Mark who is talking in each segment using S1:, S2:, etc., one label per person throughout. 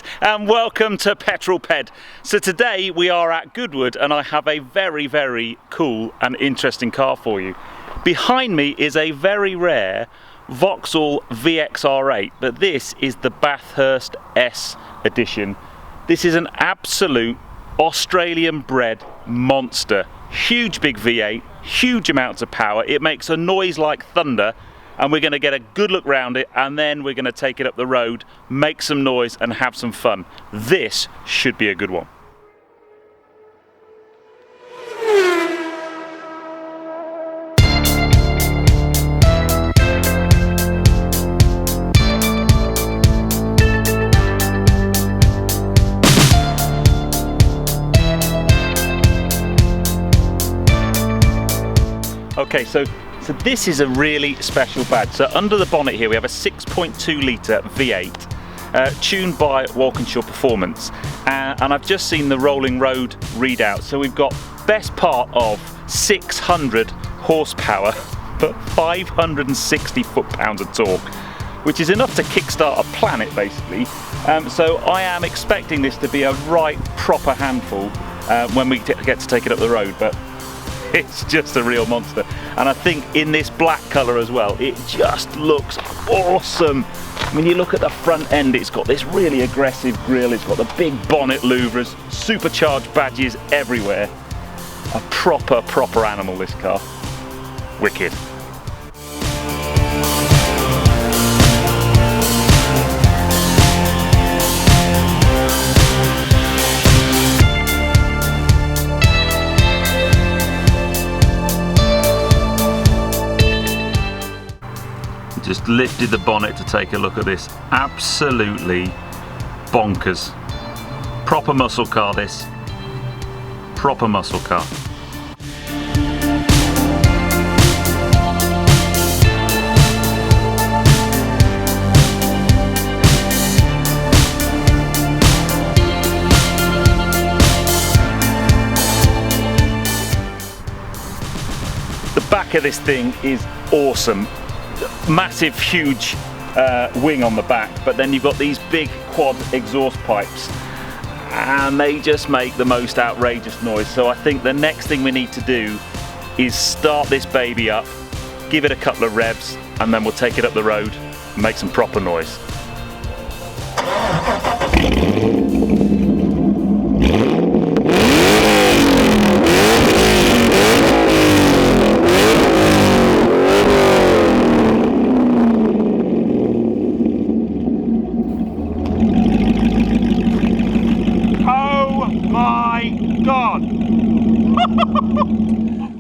S1: guys, and welcome to Petrol Ped. So today we are at Goodwood and I have a very cool and interesting car for you. Behind me is a very rare Vauxhall VXR8, but this is the Bathurst S edition. This is an absolute Australian bred monster. Huge big V8, huge amounts of power. It makes a noise like thunder, and we're going to get a good look round it, and then we're going to take it up the road, make some noise and have some fun. This should be a good one. Okay, so this is a really special badge. So under the bonnet here we have a 6.2 litre V8 tuned by Walkinshaw Performance, and I've just seen the rolling road readout. So we've got best part of 600 horsepower but 560 foot-pounds of torque, which is enough to kickstart a planet basically. So I am expecting this to be a right proper handful when we get to take it up the road, but it's just a real monster. And I think in this black colour as well, it just looks awesome. When you look at the front end, it's got this really aggressive grille, it's got the big bonnet louvres, supercharged badges everywhere. A proper animal, this car. Wicked. Just lifted the bonnet to take a look at this. Absolutely bonkers. Proper muscle car, this. Proper muscle car. The back of this thing is awesome. Massive, huge wing on the back, but then you've got these big quad exhaust pipes, and they just make the most outrageous noise. So I think the next thing we need to do is start this baby up, give it a couple of revs, and then we'll take it up the road and make some proper noise.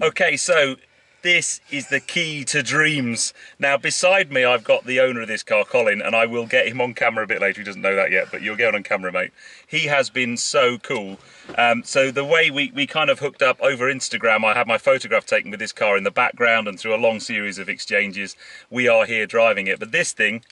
S1: Okay, so this is the key to dreams. Now beside me I've got the owner of this car, Colin, and I will get him on camera a bit later. He doesn't know that yet, but you'll get on camera, mate. He has been so cool. So the way we kind of hooked up over Instagram, I had my photograph taken with this car in the background, and through a long series of exchanges we are here driving it. But this thing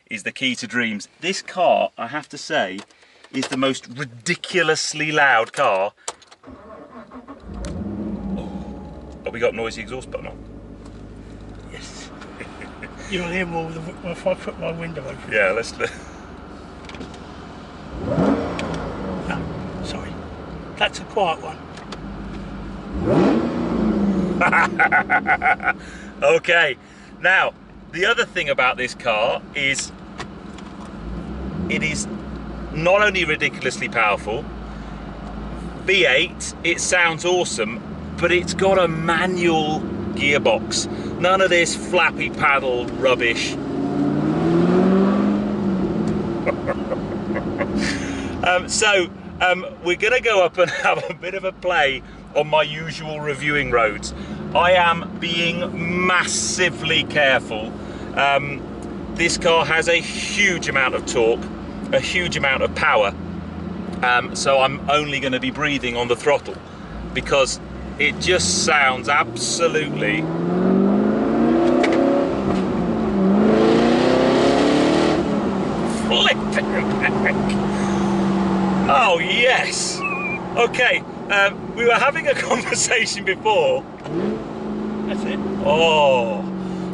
S1: is the key to dreams. This car, I have to say, is the most ridiculously loud car. Have we got noisy exhaust button on?
S2: Yes. You'll hear more if I put my window open.
S1: Yeah, let's...
S2: No, sorry. That's a quiet one.
S1: Okay, now, the other thing about this car is it is not only ridiculously powerful, V8, it sounds awesome, but it's got a manual gearbox. None of this flappy paddle rubbish. We're gonna go up and have a bit of a play on my usual reviewing roads. I am being massively careful. This car has a huge amount of torque, a huge amount of power. So I'm only gonna be breathing on the throttle because it just sounds absolutely flipping heck. Oh yes. Okay, we were having a conversation before.
S2: That's it.
S1: Oh,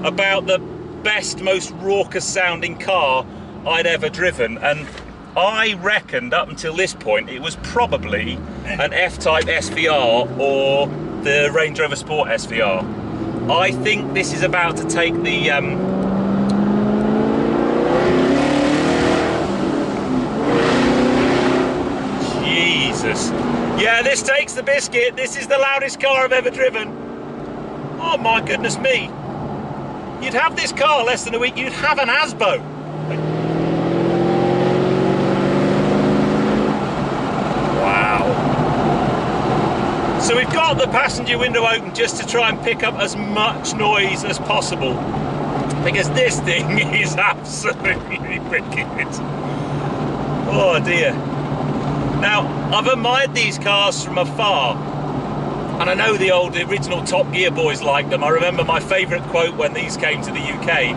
S1: about the best, most raucous sounding car I'd ever driven, and I reckoned up until this point it was probably an F-Type SVR or the Range Rover Sport SVR. I think this is about to take the Jesus. Yeah, this takes the biscuit. This is the loudest car I've ever driven. Oh my goodness me. You'd have this car less than a week, you'd have an ASBO. Wow. So we've got the passenger window open just to try and pick up as much noise as possible, because this thing is absolutely wicked. Oh dear. Now, I've admired these cars from afar, and I know the original Top Gear boys liked them. I remember my favourite quote when these came to the UK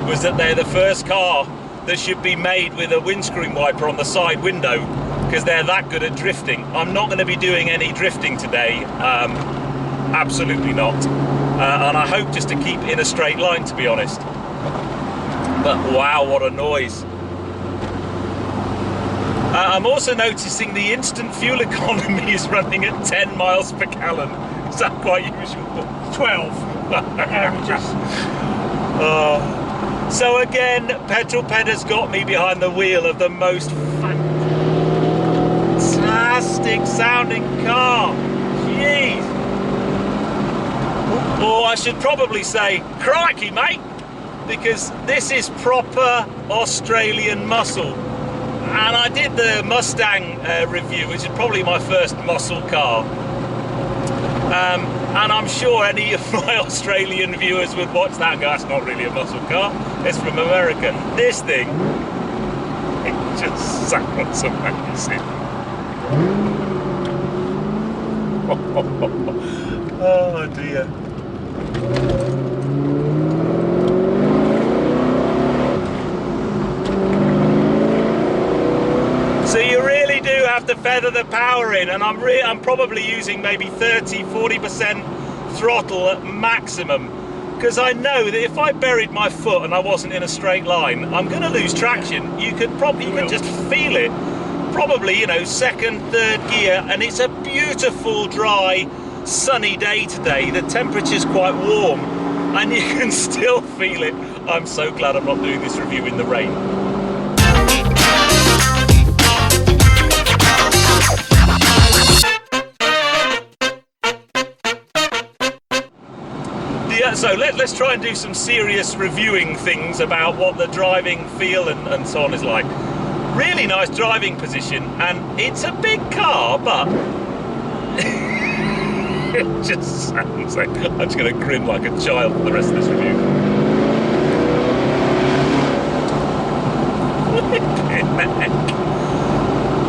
S1: was that they're the first car that should be made with a windscreen wiper on the side window, because they're that good at drifting. I'm not going to be doing any drifting today, absolutely not. And I hope just to keep in a straight line, to be honest. But wow, what a noise. I'm also noticing the instant fuel economy is running at 10 miles per gallon. Is that quite usual? 12 averages. So again, Petrol Ped has got me behind the wheel of the most fantastic sounding car. Jeez. Or I should probably say, crikey mate, because this is proper Australian muscle. And I did the Mustang review, which is probably my first muscle car. And I'm sure any of my Australian viewers would watch that and go, that's not really a muscle car, it's from America. This thing, it just sounds amazing. Oh dear. So you really do have to feather the power in, and I'm probably using maybe 30-40% throttle at maximum, because I know that if I buried my foot and I wasn't in a straight line, I'm going to lose traction. You can just feel it. Probably, you know, second, third gear, and it's a beautiful, dry, sunny day today. The temperature's quite warm, and you can still feel it. I'm so glad I'm not doing this review in the rain. So let's try and do some serious reviewing things about what the driving feel and so on is like. Really nice driving position, and it's a big car, but it just sounds like I'm just going to grin like a child for the rest of this review.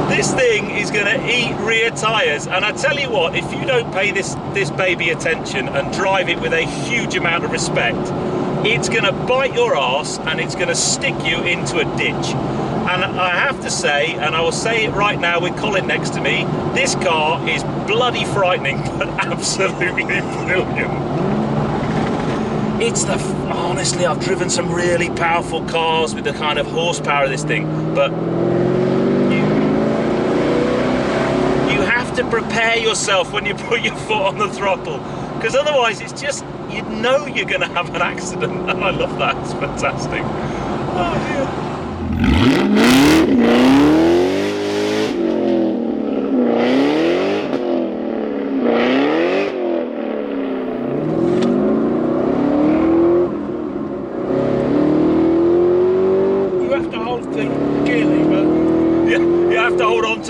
S1: This thing is going to eat rear tyres, and I tell you what, if you don't pay this baby attention and drive it with a huge amount of respect, it's going to bite your arse and it's going to stick you into a ditch. And I have to say, and I will say it right now with Colin next to me, this car is bloody frightening, but absolutely brilliant. It's honestly, I've driven some really powerful cars with the kind of horsepower of this thing, but you have to prepare yourself when you put your foot on the throttle, because otherwise it's just, you know you're going to have an accident, and I love that, it's fantastic. Oh dear.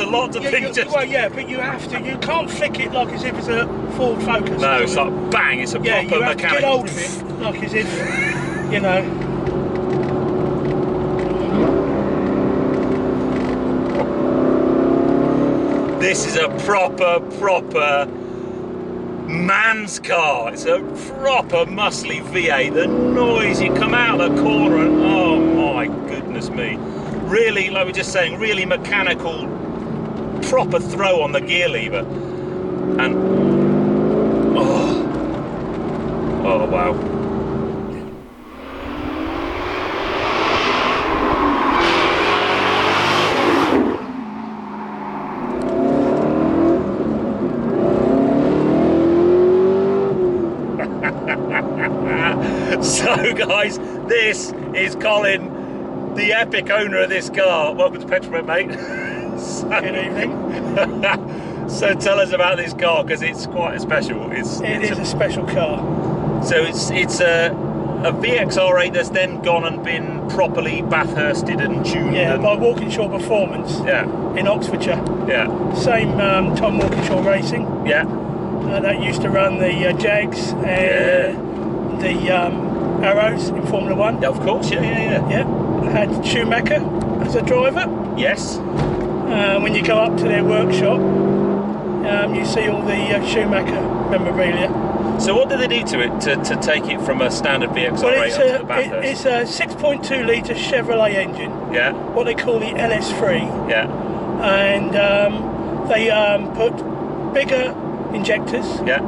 S1: Lots of things.
S2: Well, yeah, but you have to. You can't flick it like as if it's a Ford Focus.
S1: No, it's like bang. It's a proper
S2: you have
S1: mechanical.
S2: to get hold of it like as if, you know.
S1: This is a proper man's car. It's a proper muscly V8. The noise, you come out of the corner and oh my goodness me. Really, like we were just saying, really mechanical, proper throw on the gear lever. And oh wow. So guys, this is Colin, the epic owner of this car. Welcome to Petrol, mate.
S2: Good evening.
S1: So tell us about this car, because it's quite special.
S2: It is a special car.
S1: So it's a VXR8 that's then gone and been properly Bathhursted and tuned.
S2: Yeah,
S1: and,
S2: by Walkinshaw Performance.
S1: Yeah.
S2: In Oxfordshire.
S1: Yeah.
S2: Same Tom Walkinshaw Racing.
S1: Yeah.
S2: That used to run the Jags and the Arrows in Formula 1.
S1: Yeah, of course. Yeah.
S2: Yeah. Had Schumacher as a driver.
S1: Yes.
S2: When you go up to their workshop, you see all the Schumacher memorabilia.
S1: So what did they do to it to take it from a standard VXR8
S2: Well,
S1: up to the Bathurst?
S2: it's a 6.2 litre Chevrolet engine.
S1: Yeah.
S2: What they call the LS3.
S1: Yeah.
S2: And they put bigger injectors.
S1: Yeah.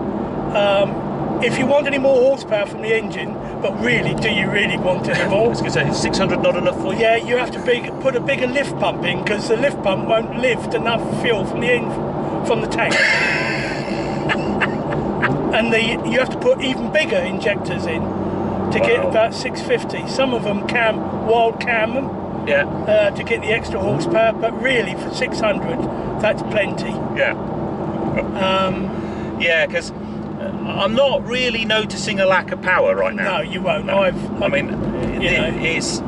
S2: If you want any more horsepower from the engine, but really, do you really want any more?
S1: I was going to say, is 600 not enough for you?
S2: Yeah, you have to put a bigger lift pump in, because the lift pump won't lift enough fuel from the tank. And you have to put even bigger injectors in to get about 650. Some of them wild cam them to get the extra horsepower, but really for 600, that's plenty.
S1: Yeah. Yeah, because I'm not really noticing a lack of power right now.
S2: No, you won't.
S1: No. It's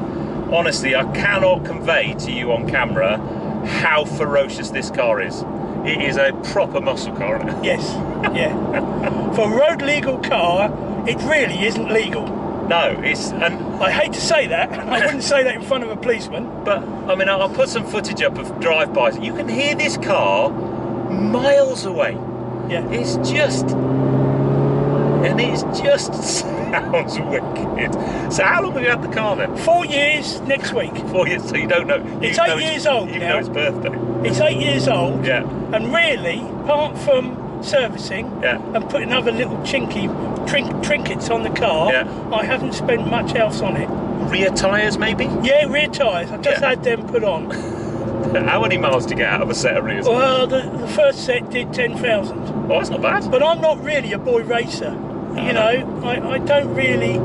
S1: honestly, I cannot convey to you on camera how ferocious this car is. It is a proper muscle car, isn't it?
S2: Yes, yeah. For a road legal car, it really isn't legal.
S1: No, and
S2: I hate to say that. I wouldn't say that in front of a policeman.
S1: But I mean, I'll put some footage up of drive-bys. You can hear this car miles away.
S2: Yeah.
S1: It just sounds wicked. So how long have you had the car then?
S2: 4 years next week.
S1: 4 years, so you don't know.
S2: It's 8 years old
S1: you
S2: now.
S1: know its birthday.
S2: It's 8 years old.
S1: Yeah.
S2: And really, apart from servicing and putting other little chinky trinkets on the car, I haven't spent much else on it.
S1: Rear tyres maybe?
S2: Yeah, rear tyres. I just had them put on.
S1: How many miles do you get out of a set of rears?
S2: Well, the first set did 10,000.
S1: Oh, that's not bad.
S2: But I'm not really a boy racer. You know, I don't really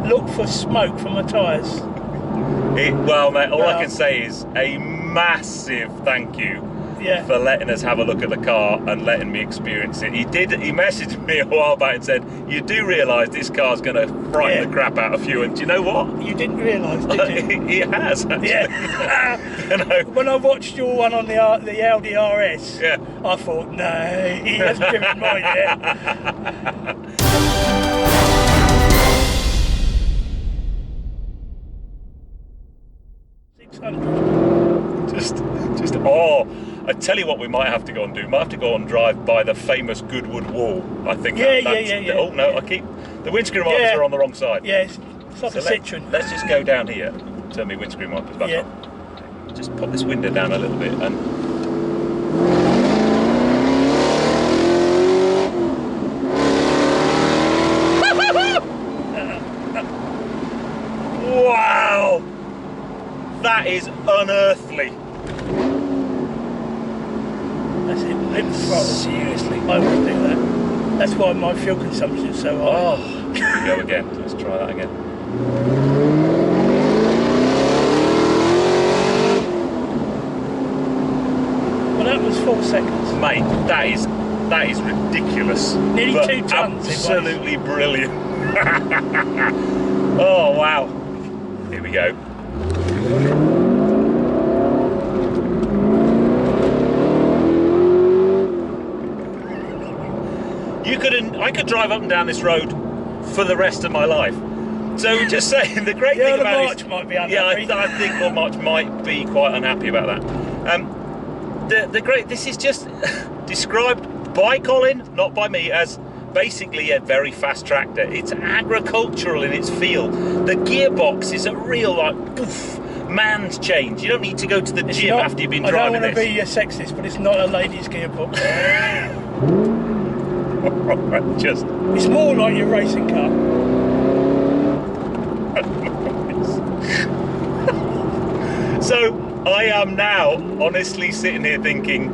S2: look for smoke from my tyres.
S1: Well, mate, all I can say is a massive thank you for letting us have a look at the car and letting me experience it. He messaged me a while back and said, you do realise this car's going to frighten the crap out of you, and do you know what?
S2: You didn't realise, did you?
S1: He has, actually.
S2: Yeah. When I watched your one on the Audi RS, I thought, no, he hasn't driven mine yet.
S1: I tell you what, we might have to go and do. We might have to go and drive by the famous Goodwood Wall. I think.
S2: Yeah.
S1: Oh no, I keep the windscreen wipers are on the wrong side.
S2: Yeah, it's like a Citroen.
S1: Let's just go down here. Turn my windscreen wipers back on. Just pop this window down a little bit and. Wow! That is unearthly.
S2: That's it, hit the throttle. Seriously, I wouldn't do that. That's why my fuel consumption is so high.
S1: Oh, here we go again. Let's try that again.
S2: Well, that was 4 seconds.
S1: Mate, that is ridiculous.
S2: Nearly
S1: but
S2: 2 tons.
S1: Absolutely brilliant. Oh wow. Here we go. I could drive up and down this road for the rest of my life. So just saying, the great thing about
S2: March might be unhappy.
S1: Yeah, I think Old March might be quite unhappy about that. This is just described by Colin, not by me, as basically a very fast tractor. It's agricultural in its feel. The gearbox is a real man's change. You don't need to go to the gym after you've been driving this.
S2: I don't want to be sexist, but it's not a lady's gearbox. It's more like your racing car.
S1: So I am now honestly sitting here thinking,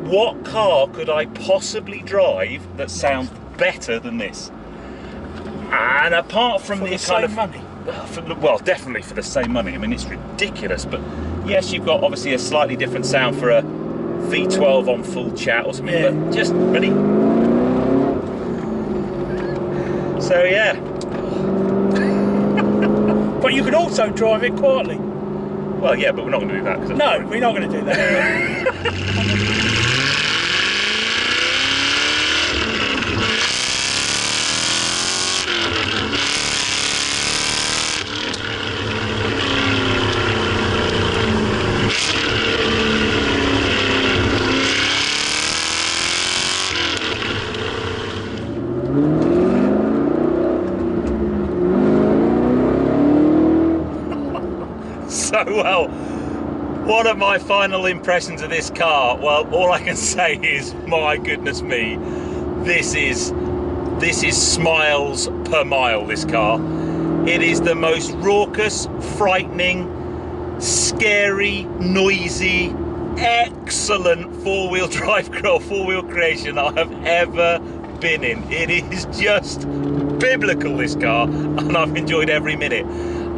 S1: what car could I possibly drive that sounds better than this? And apart from
S2: For
S1: the
S2: the
S1: kind
S2: same
S1: of
S2: money.
S1: well, definitely for the same money. I mean, it's ridiculous. But yes, you've got obviously a slightly different sound for a V12 on full chat or something.
S2: Yeah.
S1: But just ready. So yeah.
S2: But you can also drive it quietly.
S1: Well, yeah, but we're not going to do that. 'Cause that's
S2: No,
S1: boring.
S2: we're not going to do that.
S1: So, well, what are my final impressions of this car? Well, all I can say is, my goodness me, this is smiles per mile, this car. It is the most raucous, frightening, scary, noisy, excellent four-wheel drive or four-wheel creation I have ever been in. It is just biblical, this car, and I've enjoyed every minute.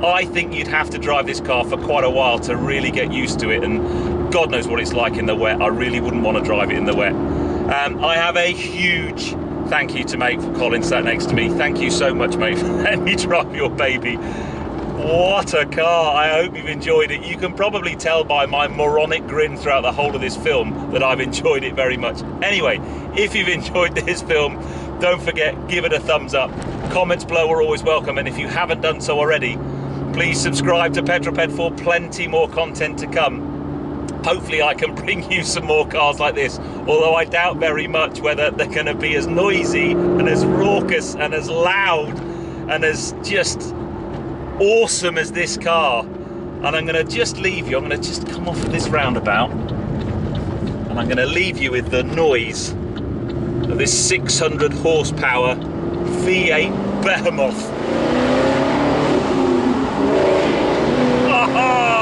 S1: I think you'd have to drive this car for quite a while to really get used to it, and God knows what it's like in the wet. I really wouldn't want to drive it in the wet. I have a huge thank you to mate for Colin sat next to me. Thank you so much, mate, for letting me drive your baby. What a car. I hope you've enjoyed it. You can probably tell by my moronic grin throughout the whole of this film that I've enjoyed it very much. Anyway, if you've enjoyed this film, don't forget, give it a thumbs up. Comments below are always welcome, and if you haven't done so already, please subscribe to Petrol for plenty more content to come. Hopefully I can bring you some more cars like this, although I doubt very much whether they're going to be as noisy and as raucous and as loud and as just awesome as this car. And I'm going to just leave you, I'm going to just come off of this roundabout, and I'm going to leave you with the noise of this 600 horsepower V8 Behemoth. Ah!